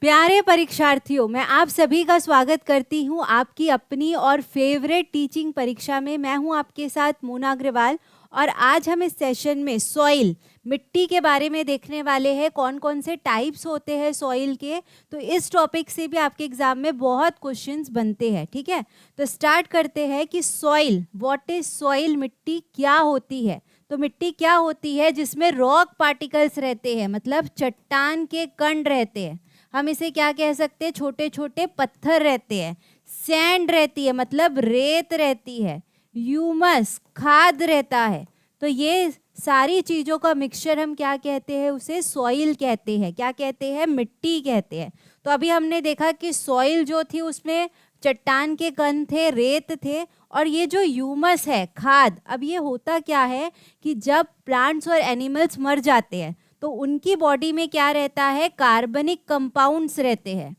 प्यारे परीक्षार्थियों, मैं आप सभी का स्वागत करती हूं आपकी अपनी और फेवरेट टीचिंग परीक्षा में। मैं हूं आपके साथ मोना अग्रवाल और आज हम इस सेशन में सॉइल, मिट्टी के बारे में देखने वाले हैं। कौन कौन से टाइप्स होते हैं सॉइल के, तो इस टॉपिक से भी आपके एग्जाम में बहुत क्वेश्चंस बनते हैं। ठीक है, तो स्टार्ट करते हैं कि सॉइल, व्हाट इज सॉइल, मिट्टी क्या होती है। तो मिट्टी क्या होती है जिसमें रॉक पार्टिकल्स रहते हैं, मतलब चट्टान के कण रहते हैं। हम इसे क्या कह सकते हैं, छोटे छोटे पत्थर रहते हैं। सैंड रहती है, मतलब रेत रहती है। ह्यूमस, खाद रहता है। तो ये सारी चीज़ों का मिक्सचर हम क्या कहते हैं, उसे सॉइल कहते हैं। क्या कहते हैं, मिट्टी कहते हैं। तो अभी हमने देखा कि सॉइल जो थी उसमें चट्टान के कण थे, रेत थे, और ये जो ह्यूमस है, खाद, अब ये होता क्या है कि जब प्लांट्स और एनिमल्स मर जाते हैं तो उनकी बॉडी में क्या रहता है, कार्बनिक कंपाउंड्स रहते हैं।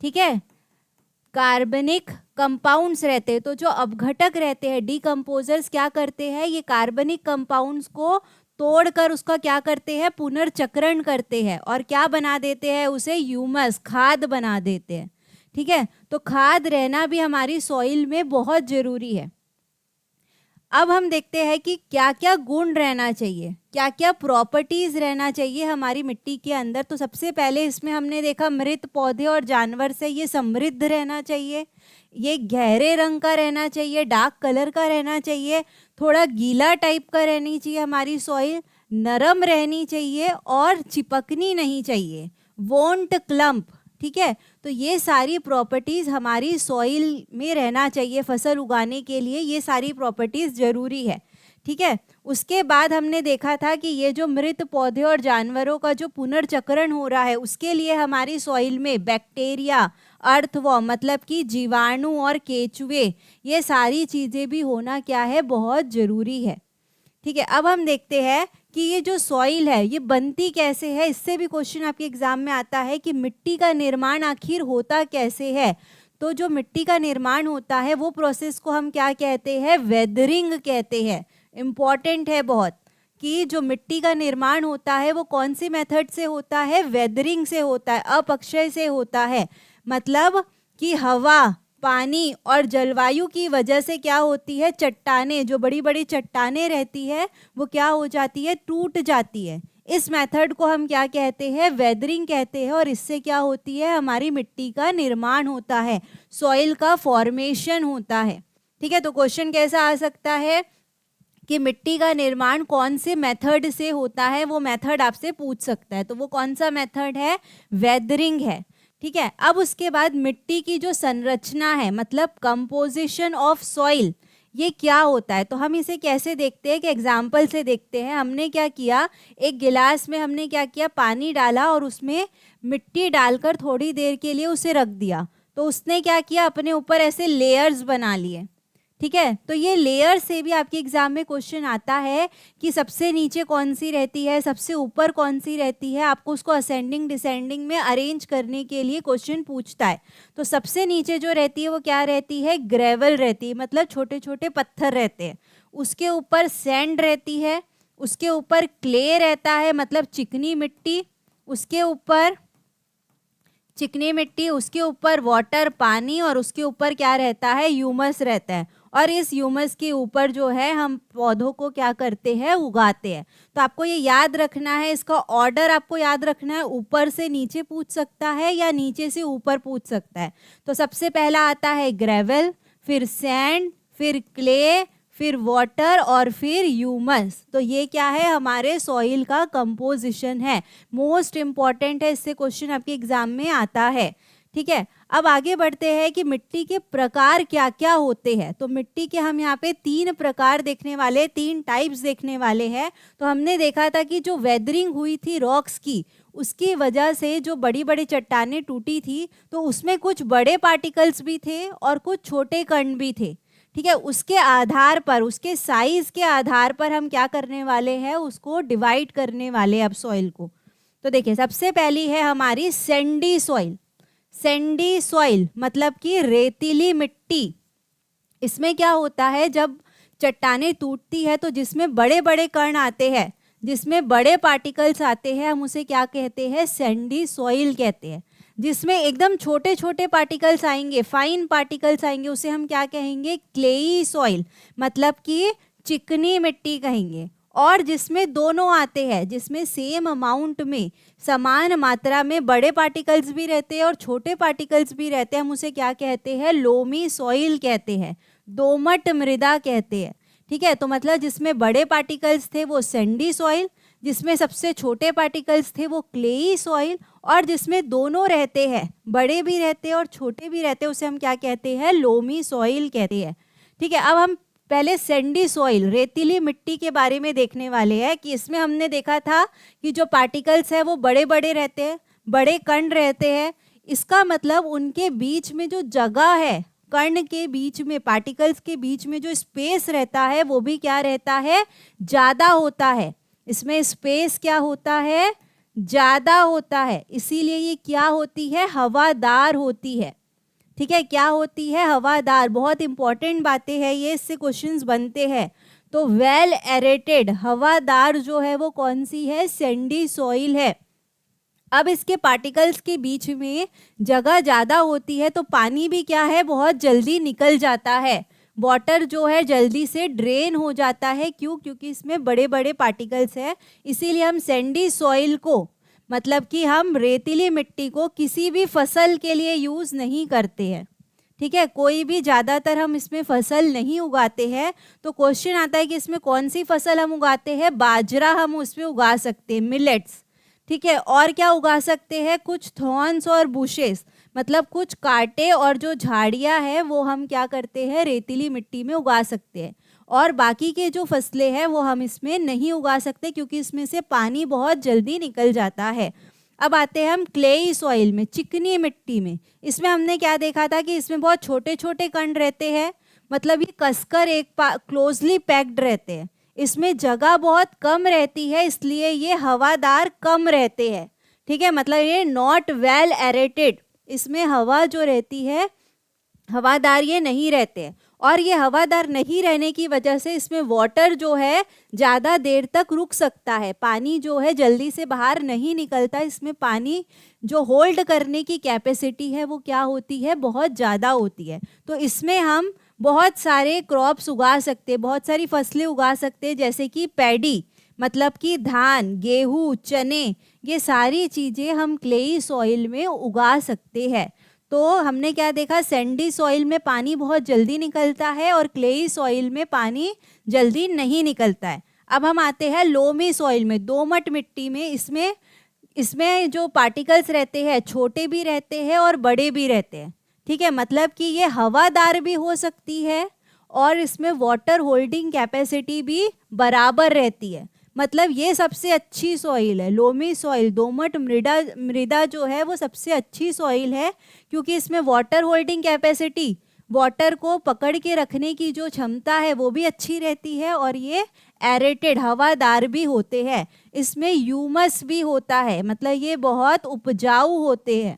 ठीक है, कार्बनिक कंपाउंड्स रहते हैं। तो जो अपघटक रहते हैं, डीकम्पोजर्स, क्या करते हैं, ये कार्बनिक कंपाउंड्स को तोड़कर उसका क्या करते हैं, पुनर्चक्रण करते हैं और क्या बना देते हैं, उसे ह्यूमस, खाद बना देते हैं। ठीक है, तो खाद रहना भी हमारी सॉइल में बहुत जरूरी है। अब हम देखते हैं कि क्या क्या गुण रहना चाहिए, क्या क्या प्रॉपर्टीज रहना चाहिए हमारी मिट्टी के अंदर। तो सबसे पहले इसमें हमने देखा मृत पौधे और जानवर से ये समृद्ध रहना चाहिए, ये गहरे रंग का रहना चाहिए, डार्क कलर का रहना चाहिए, थोड़ा गीला टाइप का रहनी चाहिए हमारी सॉइल, नरम रहनी चाहिए और चिपकनी नहीं चाहिए, वोंट क्लम्प। ठीक है, तो ये सारी प्रॉपर्टीज़ हमारी सॉइल में रहना चाहिए फसल उगाने के लिए, ये सारी प्रॉपर्टीज़ ज़रूरी है। ठीक है, उसके बाद हमने देखा था कि ये जो मृत पौधे और जानवरों का जो पुनर्चक्रण हो रहा है उसके लिए हमारी सॉइल में बैक्टीरिया, अर्थवॉर्म, मतलब कि जीवाणु और केचुए, ये सारी चीज़ें भी होना क्या है, बहुत ज़रूरी है। ठीक है, अब हम देखते हैं कि ये जो सॉइल है ये बनती कैसे है। इससे भी क्वेश्चन आपके एग्जाम में आता है कि मिट्टी का निर्माण आखिर होता कैसे है। तो जो मिट्टी का निर्माण होता है वो प्रोसेस को हम क्या कहते हैं, वेदरिंग कहते हैं। इम्पॉर्टेंट है बहुत कि जो मिट्टी का निर्माण होता है वो कौन सी मेथड से होता है, वेदरिंग से होता है, अपक्षय से होता है। मतलब कि हवा, पानी और जलवायु की वजह से क्या होती है, चट्टानें, जो बड़ी बड़ी चट्टानें रहती है वो क्या हो जाती है, टूट जाती है। इस मेथड को हम क्या कहते हैं, वेदरिंग कहते हैं। और इससे क्या होती है, हमारी मिट्टी का निर्माण होता है, सॉइल का फॉर्मेशन होता है। ठीक है, तो क्वेश्चन कैसा आ सकता है कि मिट्टी का निर्माण कौन से मेथड से होता है, वो मेथड आपसे पूछ सकता है। तो वो कौन सा मेथड है, वेदरिंग है। ठीक है, अब उसके बाद मिट्टी की जो संरचना है, मतलब कंपोजिशन ऑफ सॉइल, ये क्या होता है। तो हम इसे कैसे देखते हैं कि एग्जाम्पल से देखते हैं। हमने क्या किया, एक गिलास में हमने क्या किया, पानी डाला और उसमें मिट्टी डालकर थोड़ी देर के लिए उसे रख दिया। तो उसने क्या किया, अपने ऊपर ऐसे लेयर्स बना लिए। ठीक है, तो ये लेयर से भी आपके एग्जाम में क्वेश्चन आता है कि सबसे नीचे कौन सी रहती है, सबसे ऊपर कौन सी रहती है। आपको उसको असेंडिंग डिसेंडिंग में अरेंज करने के लिए क्वेश्चन पूछता है। तो सबसे नीचे जो रहती है वो क्या रहती है, ग्रेवल रहती है, मतलब छोटे छोटे पत्थर रहते हैं। उसके ऊपर सैंड रहती है, उसके ऊपर क्ले रहता है, मतलब चिकनी मिट्टी, उसके ऊपर चिकनी मिट्टी, उसके ऊपर वाटर, पानी, और उसके ऊपर क्या रहता है, ह्यूमस रहता है। और इस ह्यूमस के ऊपर जो है हम पौधों को क्या करते हैं, उगाते हैं। तो आपको ये याद रखना है, इसका ऑर्डर आपको याद रखना है, ऊपर से नीचे पूछ सकता है या नीचे से ऊपर पूछ सकता है। तो सबसे पहला आता है ग्रेवल, फिर सैंड, फिर क्ले, फिर वाटर और फिर ह्यूमस। तो ये क्या है, हमारे सॉइल का कंपोजिशन है, मोस्ट इंपॉर्टेंट है, इससे क्वेश्चन आपके एग्जाम में आता है। ठीक है, अब आगे बढ़ते हैं कि मिट्टी के प्रकार क्या क्या होते हैं। तो मिट्टी के हम यहाँ पे 3 प्रकार देखने वाले, 3 टाइप्स देखने वाले हैं। तो हमने देखा था कि जो वेदरिंग हुई थी रॉक्स की, उसकी वजह से जो बड़ी बड़ी चट्टानें टूटी थी, तो उसमें कुछ बड़े पार्टिकल्स भी थे और कुछ छोटे कण भी थे। ठीक है, उसके आधार पर, उसके साइज के आधार पर हम क्या करने वाले हैं, उसको डिवाइड करने वाले अब सॉइल को। तो देखिए, सबसे पहली है हमारी सैंडी सॉइल। सैंडी सॉइल मतलब कि रेतीली मिट्टी। इसमें क्या होता है, जब चट्टानें टूटती है तो जिसमें बड़े बड़े कण आते हैं, जिसमें बड़े पार्टिकल्स आते हैं, हम उसे क्या कहते हैं, सैंडी सॉइल कहते हैं। जिसमें एकदम छोटे छोटे पार्टिकल्स आएंगे, फाइन पार्टिकल्स आएंगे, उसे हम क्या कहेंगे, क्लेई सॉइल, मतलब कि चिकनी मिट्टी कहेंगे। और जिसमें दोनों आते हैं, जिसमें सेम अमाउंट में, समान मात्रा में बड़े पार्टिकल्स भी रहते हैं और छोटे पार्टिकल्स भी रहते हैं, हम उसे क्या कहते हैं, लोमी सॉइल कहते हैं, दोमट मृदा कहते हैं। ठीक है, तो मतलब जिसमें बड़े पार्टिकल्स थे वो सैंडी सॉइल, जिसमें सबसे छोटे पार्टिकल्स थे वो क्लेई सॉइल, और जिसमें दोनों रहते हैं, बड़े भी रहते हैं और छोटे भी रहते हैं, उसे हम क्या कहते हैं, लोमी सॉइल कहते हैं। ठीक है, अब हम पहले सैंडी सॉइल, रेतीली मिट्टी के बारे में देखने वाले हैं कि इसमें हमने देखा था कि जो पार्टिकल्स है वो बड़े बड़े रहते हैं, बड़े कण रहते हैं। इसका मतलब उनके बीच में जो जगह है, कण के बीच में, पार्टिकल्स के बीच में जो स्पेस रहता है वो भी क्या रहता है, ज़्यादा होता है। इसमें स्पेस क्या होता है, ज़्यादा होता है, इसीलिए ये क्या होती है, हवादार होती है। ठीक है, क्या होती है, हवादार। बहुत इंपॉर्टेंट बातें हैं ये, इससे क्वेश्चंस बनते हैं। तो वेल एरेटेड, हवादार जो है वो कौन सी है, सैंडी सॉइल है। अब इसके पार्टिकल्स के बीच में जगह ज़्यादा होती है तो पानी भी क्या है, बहुत जल्दी निकल जाता है, वाटर जो है जल्दी से ड्रेन हो जाता है। क्यों, क्योंकि इसमें बड़े बड़े पार्टिकल्स हैं। इसीलिए हम सैंडी सॉइल को, मतलब कि हम रेतीली मिट्टी को किसी भी फसल के लिए यूज़ नहीं करते हैं। ठीक है, कोई भी, ज़्यादातर हम इसमें फसल नहीं उगाते हैं। तो क्वेश्चन आता है कि इसमें कौन सी फसल हम उगाते हैं, बाजरा हम उसमें उगा सकते हैं, मिलेट्स। ठीक है, और क्या उगा सकते हैं, कुछ थॉर्न्स और बुशेस, मतलब कुछ कांटे और जो झाड़ियाँ हैं वो हम क्या करते हैं, रेतीली मिट्टी में उगा सकते हैं। और बाकी के जो फसलें हैं वो हम इसमें नहीं उगा सकते क्योंकि इसमें से पानी बहुत जल्दी निकल जाता है। अब आते हैं हम क्लेई सॉइल में, चिकनी मिट्टी में। इसमें हमने क्या देखा था कि इसमें बहुत छोटे छोटे कण रहते हैं, मतलब ये कसकर एक क्लोजली पैक्ड रहते हैं। इसमें जगह बहुत कम रहती है, इसलिए ये हवादार कम रहते हैं। ठीक है, मतलब ये नॉट वेल एरेटेड, इसमें हवा जो रहती है, हवादार ये नहीं रहते हैं। और ये हवादार नहीं रहने की वजह से इसमें वाटर जो है ज़्यादा देर तक रुक सकता है, पानी जो है जल्दी से बाहर नहीं निकलता। इसमें पानी जो होल्ड करने की कैपेसिटी है वो क्या होती है, बहुत ज़्यादा होती है। तो इसमें हम बहुत सारे क्रॉप्स उगा सकते हैं, बहुत सारी फसलें उगा सकते हैं, जैसे कि पैडी, मतलब कि धान, गेहूँ, चने, ये सारी चीज़ें हम क्लेई सॉइल में उगा सकते हैं। तो हमने क्या देखा, सैंडी सॉइल में पानी बहुत जल्दी निकलता है और क्लेई सॉइल में पानी जल्दी नहीं निकलता है। अब हम आते हैं लोमी सॉइल में, दोमट मिट्टी में। इसमें जो पार्टिकल्स रहते हैं, छोटे भी रहते हैं और बड़े भी रहते हैं। ठीक है, मतलब कि ये हवादार भी हो सकती है और इसमें वाटर होल्डिंग कैपेसिटी भी बराबर रहती है। मतलब ये सबसे अच्छी सॉइल है, लोमी सॉइल, दोमट मृदा जो है वो सबसे अच्छी सॉइल है क्योंकि इसमें वाटर होल्डिंग कैपेसिटी, वाटर को पकड़ के रखने की जो क्षमता है वो भी अच्छी रहती है और ये एरेटेड, हवादार भी होते हैं। इसमें ह्यूमस भी होता है, मतलब ये बहुत उपजाऊ होते हैं।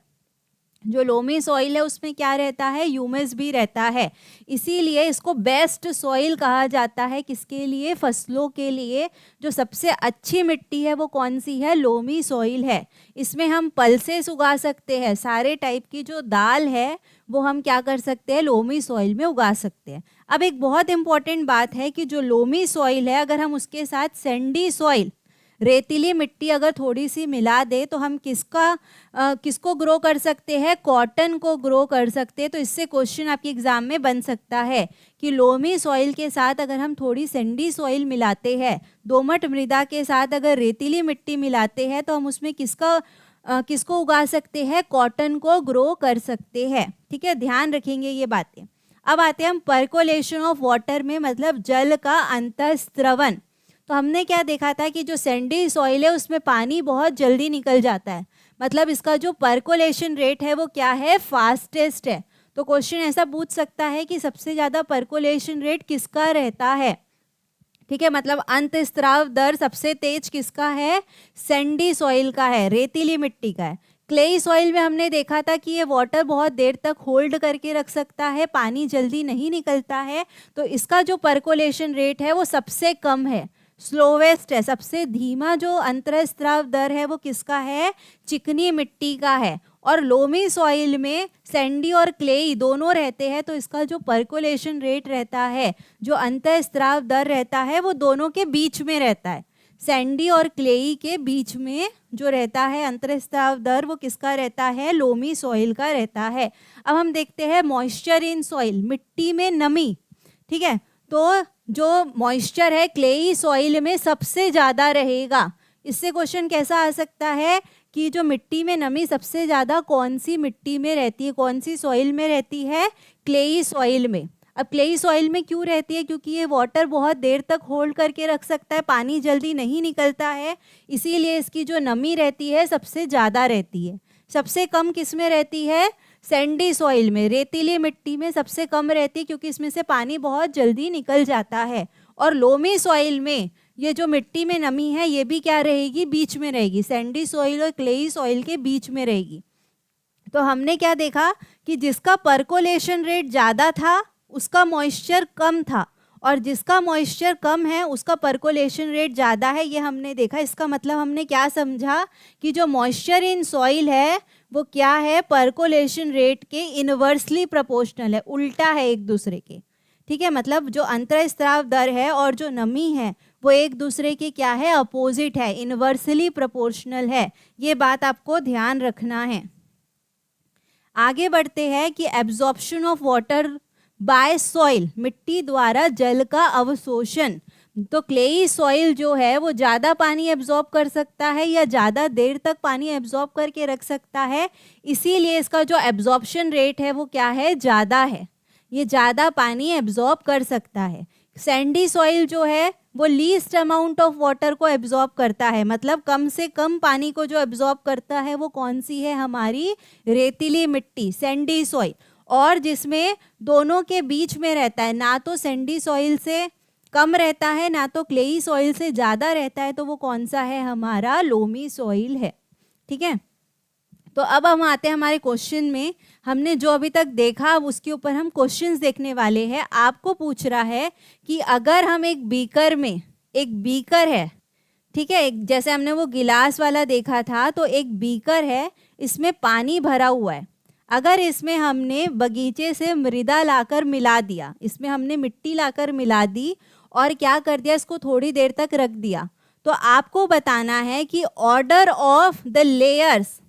जो लोमी सॉइल है उसमें क्या रहता है, ह्यूमस भी रहता है। इसीलिए इसको बेस्ट सॉइल कहा जाता है। किसके लिए, फसलों के लिए। जो सबसे अच्छी मिट्टी है वो कौन सी है, लोमी सॉइल है। इसमें हम पल्सेस उगा सकते हैं, सारे टाइप की जो दाल है वो हम क्या कर सकते हैं, लोमी सॉइल में उगा सकते हैं। अब एक बहुत इंपॉर्टेंट बात है कि जो लोमी सॉइल है, अगर हम उसके साथ सैंडी सॉइल, रेतीली मिट्टी अगर थोड़ी सी मिला दे तो हम किसको ग्रो कर सकते हैं, कॉटन को ग्रो कर सकते हैं। तो इससे क्वेश्चन आपके एग्जाम में बन सकता है कि लोमी सॉइल के साथ अगर हम थोड़ी सैंडी सॉइल मिलाते हैं, दोमट मृदा के साथ अगर रेतीली मिट्टी मिलाते हैं तो हम उसमें किसको उगा सकते हैं, कॉटन को ग्रो कर सकते हैं। ठीक है, ध्यान रखेंगे ये बातें। अब आते हैं हम पर्कोलेशन ऑफ वाटर में, मतलब जल का अंतःस्रवण। तो हमने क्या देखा था कि जो सैंडी सॉइल है उसमें पानी बहुत जल्दी निकल जाता है, मतलब इसका जो पर्कोलेशन रेट है वो क्या है, फास्टेस्ट है। तो क्वेश्चन ऐसा पूछ सकता है कि सबसे ज़्यादा पर्कोलेशन रेट किसका रहता है। ठीक है, मतलब अंतःस्राव दर सबसे तेज किसका है, सैंडी सॉइल का है, रेतीली मिट्टी का है। क्लेई सॉइल में हमने देखा था कि ये वाटर बहुत देर तक होल्ड करके रख सकता है, पानी जल्दी नहीं निकलता है। तो इसका जो पर्कोलेशन रेट है वो सबसे कम है, स्लोवेस्ट है। सबसे धीमा जो अंतःस्राव दर है वो किसका है, चिकनी मिट्टी का है। और लोमी सॉइल में सैंडी और क्लेई दोनों रहते हैं, तो इसका जो पर्कोलेशन रेट रहता है, जो अंतःस्राव दर रहता है, वो दोनों के बीच में रहता है। सैंडी और क्लेई के बीच में जो रहता है अंतःस्राव दर, वो किसका रहता है? लोमी सॉइल का रहता है। अब हम देखते हैं मॉइस्चर इन सॉइल, मिट्टी में नमी। ठीक है, तो जो मॉइस्चर है क्लेई सॉइल में सबसे ज़्यादा रहेगा। इससे क्वेश्चन कैसा आ सकता है कि जो मिट्टी में नमी सबसे ज़्यादा कौन सी मिट्टी में रहती है, कौन सी सॉइल में रहती है? क्लेई सॉइल में। अब क्लेई सॉइल में क्यों रहती है? क्योंकि ये वाटर बहुत देर तक होल्ड करके रख सकता है, पानी जल्दी नहीं निकलता है, इसीलिए इसकी जो नमी रहती है सबसे ज़्यादा रहती है। सबसे कम किस में रहती है? सैंडी सॉइल में, रेतीली मिट्टी में सबसे कम रहती है, क्योंकि इसमें से पानी बहुत जल्दी निकल जाता है। और लोमी सॉइल में ये जो मिट्टी में नमी है ये भी क्या रहेगी? बीच में रहेगी, सैंडी सॉइल और क्लेई सॉइल के बीच में रहेगी। तो हमने क्या देखा कि जिसका पर्कोलेशन रेट ज़्यादा था उसका मॉइस्चर कम था, और जिसका मॉइस्चर कम है उसका पर्कोलेशन रेट ज़्यादा है, ये हमने देखा। इसका मतलब हमने क्या समझा कि जो मॉइस्चर इन सॉइल है वो क्या है? पर्कोलेशन रेट के इनवर्सली प्रोपोर्शनल है, उल्टा है एक दूसरे के। ठीक है, मतलब जो अंतःस्राव दर है और जो नमी है वो एक दूसरे के क्या है? अपोजिट है, इनवर्सली प्रोपोर्शनल है। ये बात आपको ध्यान रखना है। आगे बढ़ते हैं कि absorption of water bye soil, मिट्टी द्वारा जल का अवशोषण। तो क्लेई सॉइल जो है वो ज़्यादा पानी एब्जॉर्ब कर सकता है या ज़्यादा देर तक पानी एब्जॉर्ब करके रख सकता है, इसीलिए इसका जो एब्जॉर्प्शन रेट है वो क्या है? ज़्यादा है, ये ज़्यादा पानी एब्जॉर्ब कर सकता है। सैंडी सॉइल जो है वो लीस्ट अमाउंट ऑफ वाटर को एब्जॉर्ब करता है, मतलब कम से कम पानी को जो एब्जॉर्ब करता है वो कौन सी है? हमारी रेतीली मिट्टी, सैंडी सॉइल। और जिसमें दोनों के बीच में रहता है, ना तो सैंडी सॉइल से कम रहता है ना तो क्लेई सॉइल से ज़्यादा रहता है, तो वो कौन सा है? हमारा लोमी सॉइल है। ठीक है, तो अब हम आते हैं हमारे क्वेश्चन में। हमने जो अभी तक देखा अब उसके ऊपर हम क्वेश्चंस देखने वाले हैं। आपको पूछ रहा है कि अगर हम एक बीकर में, एक बीकर है, ठीक है, एक जैसे हमने वो गिलास वाला देखा था, तो एक बीकर है, इसमें पानी भरा हुआ है। अगर इसमें हमने बगीचे से मृदा लाकर मिला दिया, इसमें हमने मिट्टी लाकर मिला दी और क्या कर दिया? इसको थोड़ी देर तक रख दिया, तो आपको बताना है कि order of the layers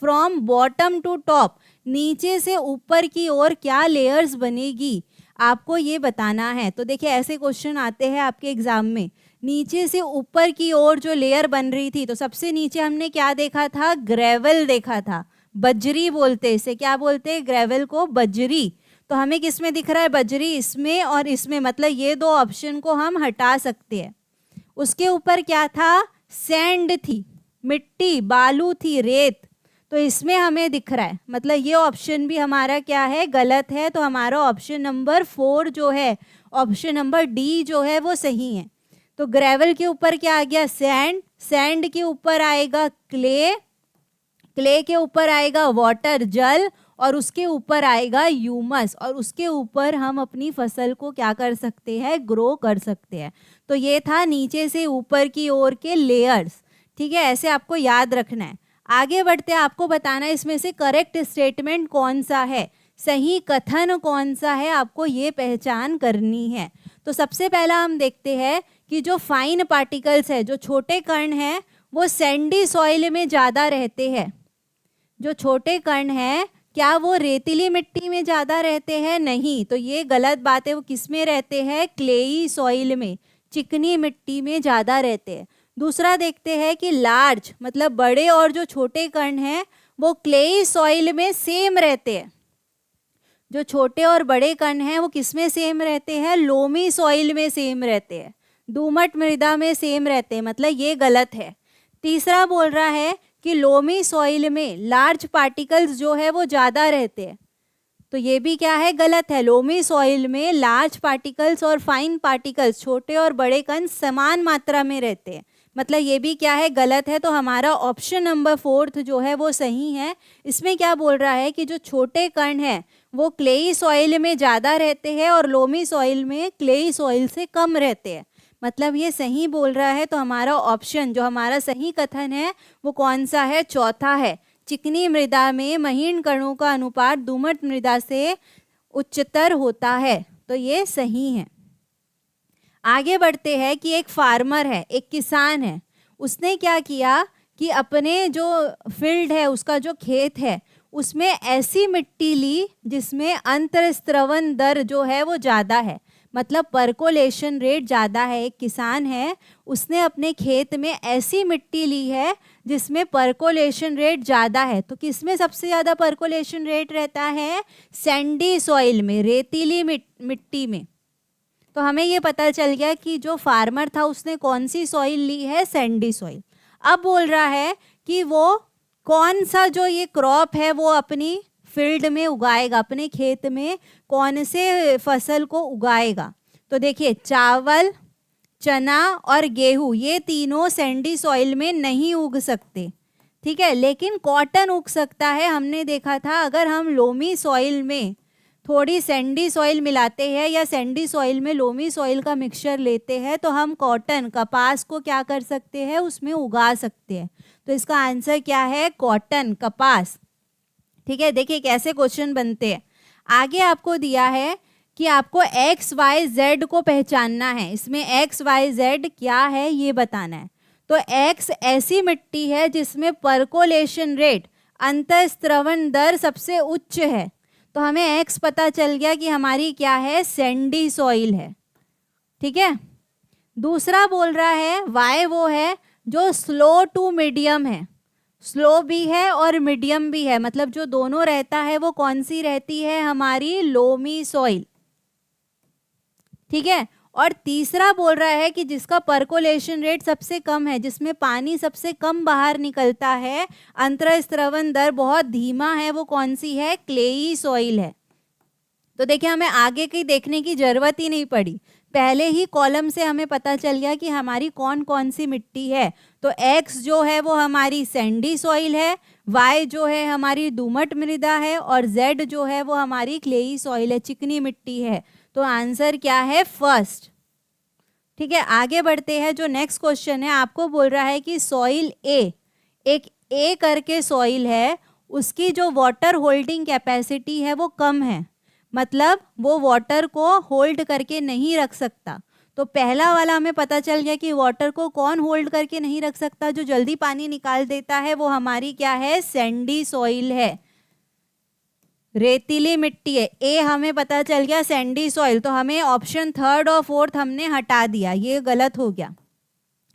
from bottom to top, नीचे से ऊपर की ओर क्या लेयर्स बनेगी, आपको ये बताना है। तो देखिए ऐसे क्वेश्चन आते हैं आपके एग्जाम में। नीचे से ऊपर की ओर जो लेयर बन रही थी, तो सबसे नीचे हमने क्या देखा था? ग्रेवल देखा था, बजरी बोलते इसे। क्या बोलते हैं? ग्रेवल को बजरी। तो हमें किस में दिख रहा है? बजरी, इसमें और इसमें, मतलब ये दो ऑप्शन को हम हटा सकते हैं। उसके ऊपर क्या था? सैंड थी, मिट्टी, बालू थी, रेत। तो इसमें हमें दिख रहा है, मतलब ये ऑप्शन भी हमारा क्या है? गलत है। तो हमारा ऑप्शन नंबर 4 जो है, ऑप्शन नंबर डी जो है वो सही है। तो ग्रेवल के ऊपर क्या आ गया? सैंड। सैंड के ऊपर आएगा क्ले, क्ले के ऊपर आएगा वाटर, जल, और उसके ऊपर आएगा ह्यूमस, और उसके ऊपर हम अपनी फसल को क्या कर सकते हैं? ग्रो कर सकते हैं। तो ये था नीचे से ऊपर की ओर के लेयर्स। ठीक है, ऐसे आपको याद रखना है। आगे बढ़ते हैं, आपको बताना है इसमें से करेक्ट स्टेटमेंट कौन सा है, सही कथन कौन सा है, आपको ये पहचान करनी है। तो सबसे पहला हम देखते हैं कि जो फाइन पार्टिकल्स है, जो छोटे कण हैं, वो सैंडी सॉइल में ज़्यादा रहते हैं। जो छोटे कण हैं क्या वो रेतीली मिट्टी में ज़्यादा रहते हैं? नहीं, तो ये गलत बात है। वो किस में रहते हैं? क्लेई सॉइल में, चिकनी मिट्टी में ज़्यादा रहते हैं। दूसरा देखते हैं कि लार्ज, मतलब बड़े और जो छोटे कण हैं वो क्लेई सॉइल में सेम रहते हैं। जो छोटे और बड़े कण हैं वो किस में सेम रहते हैं? लोमी सॉइल में सेम रहते हैं, दोमट मृदा में सेम रहते हैं, मतलब ये गलत है। तीसरा बोल रहा है कि लोमी सॉइल में लार्ज पार्टिकल्स जो है वो ज़्यादा रहते हैं, तो ये भी क्या है? गलत है। लोमी सॉइल में लार्ज पार्टिकल्स और फाइन पार्टिकल्स, छोटे और बड़े कण समान मात्रा में रहते हैं, मतलब ये भी क्या है? गलत है। तो हमारा ऑप्शन नंबर 4 जो है वो सही है। इसमें क्या बोल रहा है कि जो छोटे कण हैं वो क्लेई सॉइल में ज़्यादा रहते हैं और लोमी सॉइल में क्लेई सॉइल से कम रहते हैं, मतलब ये सही बोल रहा है। तो हमारा ऑप्शन, जो हमारा सही कथन है वो कौन सा है? चौथा है, चिकनी मृदा में महीन कणों का अनुपात दोमट मृदा से उच्चतर होता है। तो ये सही है। आगे बढ़ते हैं कि एक फार्मर है, एक किसान है, उसने क्या किया कि अपने जो फील्ड है, उसका जो खेत है, उसमें ऐसी मिट्टी ली जिसमें अंतर्स्रवण दर जो है वो ज़्यादा है, मतलब परकोलेशन रेट ज़्यादा है। एक किसान है, उसने अपने खेत में ऐसी मिट्टी ली है जिसमें परकोलेशन रेट ज़्यादा है। तो किस में सबसे ज़्यादा परकोलेशन रेट रहता है? सैंडी सॉइल में, रेतीली मिट्टी में। तो हमें ये पता चल गया कि जो फार्मर था उसने कौन सी सॉइल ली है? Sandy soil. अब बोल रहा है कि वो कौन सा जो ये क्रॉप है वो अपनी फील्ड में उगाएगा, अपने खेत में कौन से फसल को उगाएगा। तो देखिए, चावल, चना और गेहूं, ये तीनों सैंडी सॉइल में नहीं उग सकते, ठीक है, लेकिन कॉटन उग सकता है। हमने देखा था अगर हम लोमी सॉइल में थोड़ी सैंडी सॉइल मिलाते हैं या सैंडी सॉइल में लोमी सॉइल का मिक्सचर लेते हैं तो हम कॉटन, कपास को क्या कर सकते हैं? उसमें उगा सकते हैं। तो इसका आंसर क्या है? कॉटन, कपास। ठीक है, देखिए कैसे क्वेश्चन बनते हैं। आगे आपको दिया है कि आपको एक्स वाई जेड को पहचानना है। इसमें एक्स वाई जेड क्या है ये बताना है। तो एक्स ऐसी मिट्टी है जिसमें परकोलेशन रेट, अंतःस्रवण दर सबसे उच्च है। तो हमें एक्स पता चल गया कि हमारी क्या है? सैंडी सॉइल है, ठीक है। दूसरा बोल रहा है वाई वो है जो स्लो टू मीडियम है, स्लो भी है और मीडियम भी है, मतलब जो दोनों रहता है वो कौन सी रहती है? हमारी लोमी सॉइल, ठीक है। और तीसरा बोल रहा है कि जिसका परकोलेशन रेट सबसे कम है, जिसमें पानी सबसे कम बाहर निकलता है, अंतःस्रवण दर बहुत धीमा है, वो कौन सी है? क्लेई सॉइल है। तो देखिए, हमें आगे की देखने की जरूरत ही नहीं पड़ी, पहले ही कॉलम से हमें पता चल गया कि हमारी कौन कौन सी मिट्टी है। तो एक्स जो है वो हमारी सैंडी सॉइल है, वाई जो है हमारी दोमट मृदा है, और जेड जो है वो हमारी क्लेई सॉइल है, चिकनी मिट्टी है। तो आंसर क्या है? फर्स्ट, ठीक है। आगे बढ़ते हैं, जो नेक्स्ट क्वेश्चन है आपको बोल रहा है कि सॉइल ए, एक ए करके सॉइल है, उसकी जो वाटर होल्डिंग कैपेसिटी है वो कम है, मतलब वो वाटर को होल्ड करके नहीं रख सकता। तो पहला वाला हमें पता चल गया कि वाटर को कौन होल्ड करके नहीं रख सकता? जो जल्दी पानी निकाल देता है वो हमारी क्या है? सैंडी सॉइल है, रेतीली मिट्टी है। ए हमें पता चल गया सैंडी सॉइल, तो हमें ऑप्शन थर्ड और फोर्थ हमने हटा दिया, ये गलत हो गया।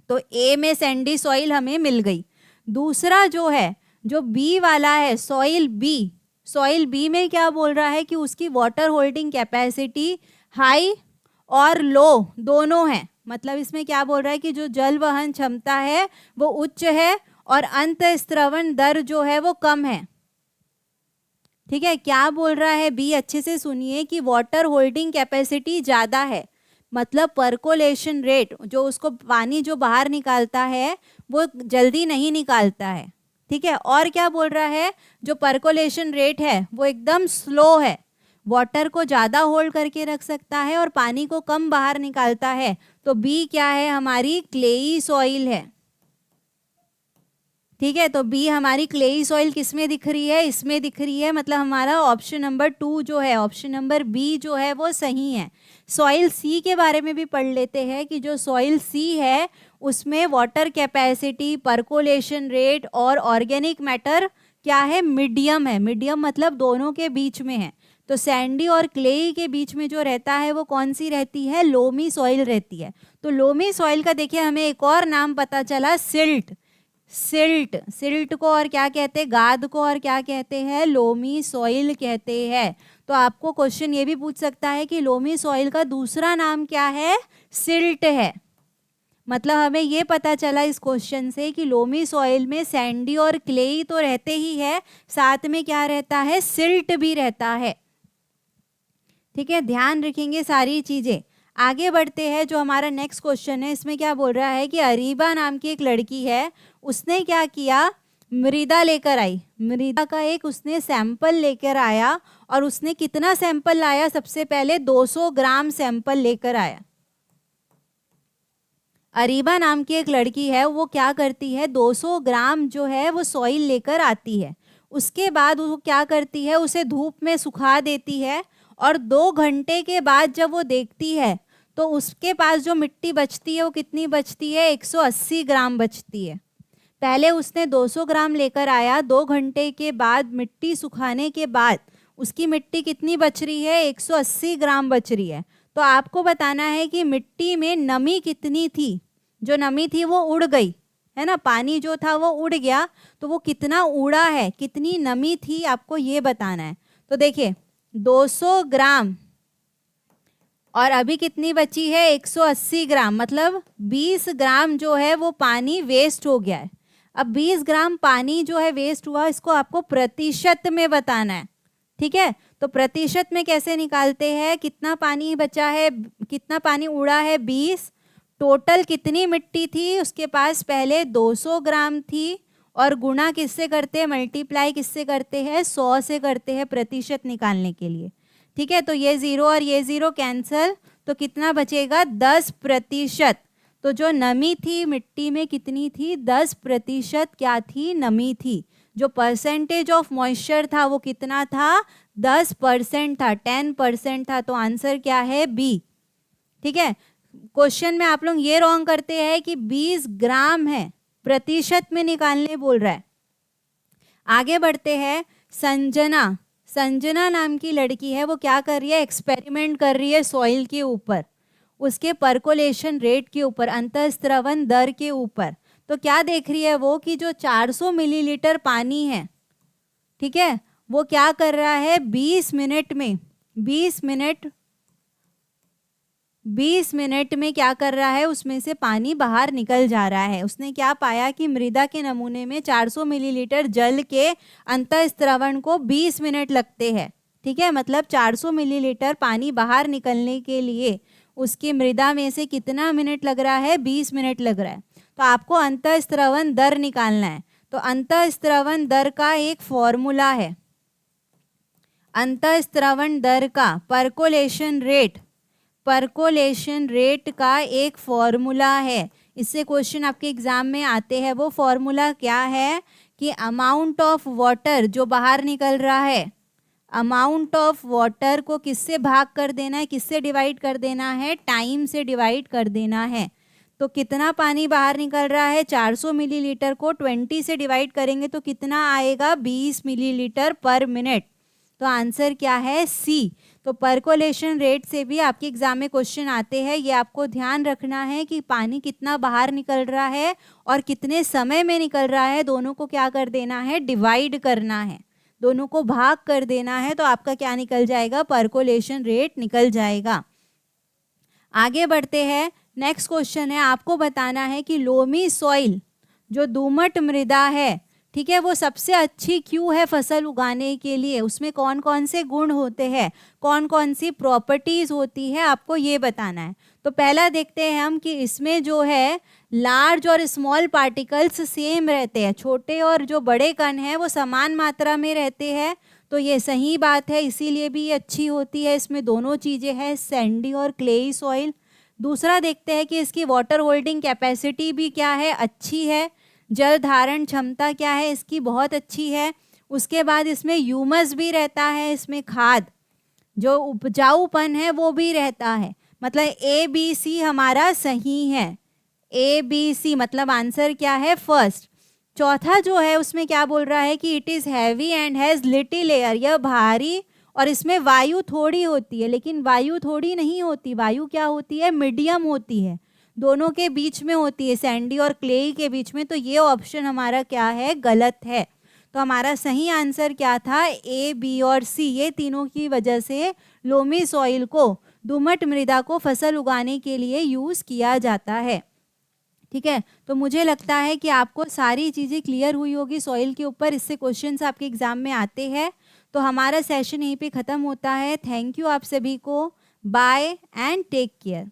तो ए में सैंडी सॉइल हमें मिल गई। दूसरा जो है, जो बी वाला है, सॉइल बी, सॉइल बी में क्या बोल रहा है कि उसकी वाटर होल्डिंग कैपेसिटी हाई और लो दोनों है, मतलब इसमें क्या बोल रहा है कि जो जल वहन क्षमता है वो उच्च है और अंतःस्रवण दर जो है वो कम है, ठीक है। क्या बोल रहा है बी? अच्छे से सुनिए कि वाटर होल्डिंग कैपेसिटी ज़्यादा है, मतलब परकोलेशन रेट, जो उसको पानी जो बाहर निकालता है वो जल्दी नहीं निकालता है, ठीक है। और क्या बोल रहा है? जो परकोलेशन रेट है वो एकदम स्लो है, वाटर को ज़्यादा होल्ड करके रख सकता है और पानी को कम बाहर निकालता है। तो बी क्या है? हमारी क्लेई सॉइल है, ठीक है। तो बी हमारी क्लेई सॉइल किस में दिख रही है? इसमें दिख रही है, मतलब हमारा ऑप्शन नंबर 2 जो है, ऑप्शन नंबर बी जो है वो सही है। सॉइल सी के बारे में भी पढ़ लेते हैं कि जो सॉइल सी है उसमें वाटर कैपेसिटी, परकोलेशन रेट और ऑर्गेनिक मैटर क्या है? मीडियम है। मीडियम मतलब दोनों के बीच में है। तो सैंडी और क्लेई के बीच में जो रहता है वो कौन सी रहती है? लोमी सॉइल रहती है। तो लोमी सॉइल का देखिए हमें एक और नाम पता चला, सिल्ट। सिल्ट, सिल्ट को और क्या कहते हैं? गाद को और क्या कहते हैं? लोमी सॉइल कहते हैं। तो आपको क्वेश्चन ये भी पूछ सकता है कि लोमी सॉइल का दूसरा नाम क्या है? सिल्ट है। मतलब हमें ये पता चला इस क्वेश्चन से कि लोमी सॉइल में सैंडी और क्लेई तो रहते ही है, साथ में क्या रहता है? सिल्ट भी रहता है, ठीक है। ध्यान रखेंगे सारी चीजें। आगे बढ़ते हैं, जो हमारा नेक्स्ट क्वेश्चन है इसमें क्या बोल रहा है कि अरीबा नाम की एक लड़की है, उसने क्या किया? मृदा लेकर आई, मृदा का एक उसने सैंपल लेकर आया, और उसने कितना सैंपल लाया? सबसे पहले 200 ग्राम सैंपल लेकर आया। अरीबा नाम की एक लड़की है, वो क्या करती है 200 ग्राम जो है वो सॉइल लेकर आती है। उसके बाद वो क्या करती है, उसे धूप में सुखा देती है और 2 घंटे के बाद जब वो देखती है तो उसके पास जो मिट्टी बचती है वो कितनी बचती है, 180 ग्राम बचती है। पहले उसने 200 ग्राम लेकर आया, 2 घंटे के बाद मिट्टी सुखाने के बाद उसकी मिट्टी कितनी बच रही है, 180 ग्राम बच रही है। तो आपको बताना है कि मिट्टी में नमी कितनी थी। जो नमी थी वो उड़ गई है ना, पानी जो था वो उड़ गया, तो वो कितना उड़ा है, कितनी नमी थी, आपको ये बताना है। तो देखिए 200 ग्राम और अभी कितनी बची है, 180 ग्राम, मतलब 20 ग्राम जो है वो पानी वेस्ट हो गया है। अब 20 ग्राम पानी जो है वेस्ट हुआ, इसको आपको प्रतिशत में बताना है। ठीक है, तो प्रतिशत में कैसे निकालते हैं, कितना पानी बचा है, कितना पानी उड़ा है, 20, टोटल कितनी मिट्टी थी उसके पास, पहले 200 ग्राम थी, और गुणा किससे करते हैं, मल्टीप्लाई किससे करते हैं, 100 से करते हैं प्रतिशत निकालने के लिए। ठीक है, तो ये 0 और ये 0 कैंसल, तो कितना बचेगा, 10%। तो जो नमी थी मिट्टी में कितनी थी, 10% क्या थी, नमी थी। जो परसेंटेज ऑफ मॉइस्चर था वो कितना था, 10% था, 10% था। तो आंसर क्या है, बी। ठीक है, क्वेश्चन में आप लोग ये रॉन्ग करते हैं कि 20 ग्राम है, प्रतिशत में निकालने बोल रहा है। आगे बढ़ते हैं, संजना नाम की लड़की है, वो क्या कर रही है, एक्सपेरिमेंट कर रही है सॉइल के ऊपर, उसके पर्कोलेशन रेट के ऊपर, अंतःस्रवण दर के ऊपर। तो क्या देख रही है वो कि जो 400 मिलीलीटर पानी है, ठीक है, वो क्या कर रहा है, 20 मिनट में क्या कर रहा है, उसमें से पानी बाहर निकल जा रहा है। उसने क्या पाया कि मृदा के नमूने में 400 मिलीलीटर जल के अंतःस्रवण को 20 मिनट लगते हैं। ठीक है, मतलब 400 मिलीलीटर पानी बाहर निकलने के लिए उसकी मृदा में से कितना मिनट लग रहा है, 20 मिनट लग रहा है। तो आपको अंतःस्रवण दर निकालना है। तो अंतःस्रवण दर का एक फॉर्मूला है, अंतःस्रवण दर का पर्कोलेशन रेट का एक फॉर्मूला है। इससे क्वेश्चन आपके एग्जाम में आते हैं। वो फॉर्मूला क्या है कि अमाउंट ऑफ वाटर जो बाहर निकल रहा है, अमाउंट ऑफ वाटर को किससे भाग कर देना है, किससे डिवाइड कर देना है, टाइम से डिवाइड कर देना है। तो कितना पानी बाहर निकल रहा है, 400 मिलीलीटर को 20 से डिवाइड करेंगे तो कितना आएगा, 20 मिलीलीटर पर मिनट। तो आंसर क्या है, सी। तो पर्कोलेशन रेट से भी आपके एग्जाम में क्वेश्चन आते हैं। ये आपको ध्यान रखना है कि पानी कितना बाहर निकल रहा है और कितने समय में निकल रहा है, दोनों को क्या कर देना है, डिवाइड करना है, दोनों को भाग कर देना है। तो आपका क्या निकल जाएगा, पर्कोलेशन रेट निकल जाएगा। आगे बढ़ते हैं, नेक्स्ट क्वेश्चन है, आपको बताना है कि लोमी सॉइल जो दोमट मृदा है, ठीक है, वो सबसे अच्छी क्यों है फसल उगाने के लिए, उसमें कौन कौन से गुण होते हैं, कौन कौन सी प्रॉपर्टीज होती है, आपको ये बताना है। तो पहला देखते हैं हम कि इसमें जो है लार्ज और स्मॉल पार्टिकल्स सेम रहते हैं, छोटे और जो बड़े कण हैं वो समान मात्रा में रहते हैं। तो ये सही बात है, इसीलिए भी ये अच्छी होती है। इसमें दोनों चीज़ें हैं, सैंडी और क्लेई सॉइल। दूसरा देखते हैं कि इसकी वाटर होल्डिंग कैपेसिटी भी क्या है, अच्छी है। जल धारण क्षमता क्या है इसकी, बहुत अच्छी है। उसके बाद इसमें ह्यूमस भी रहता है, इसमें खाद, जो उपजाऊपन है वो भी रहता है। मतलब ABC हमारा सही है, ABC मतलब आंसर क्या है, फर्स्ट। चौथा जो है उसमें क्या बोल रहा है कि it is heavy and has little air, यह भारी और इसमें वायु थोड़ी होती है। लेकिन वायु थोड़ी नहीं होती, वायु क्या होती है, मीडियम होती है, दोनों के बीच में होती है, सैंडी और क्लेई के बीच में। तो ये ऑप्शन हमारा क्या है, गलत है। तो हमारा सही आंसर क्या था, A, B और C। ये तीनों की वजह से लोमी सॉइल को, दोमट मृदा को फसल उगाने के लिए यूज़ किया जाता है। ठीक है, तो मुझे लगता है कि आपको सारी चीज़ें क्लियर हुई होगी सॉइल के ऊपर। इससे क्वेश्चंस आपके एग्जाम में आते हैं। तो हमारा सेशन यहीं पे ख़त्म होता है। थैंक यू आप सभी को, बाय एंड टेक केयर।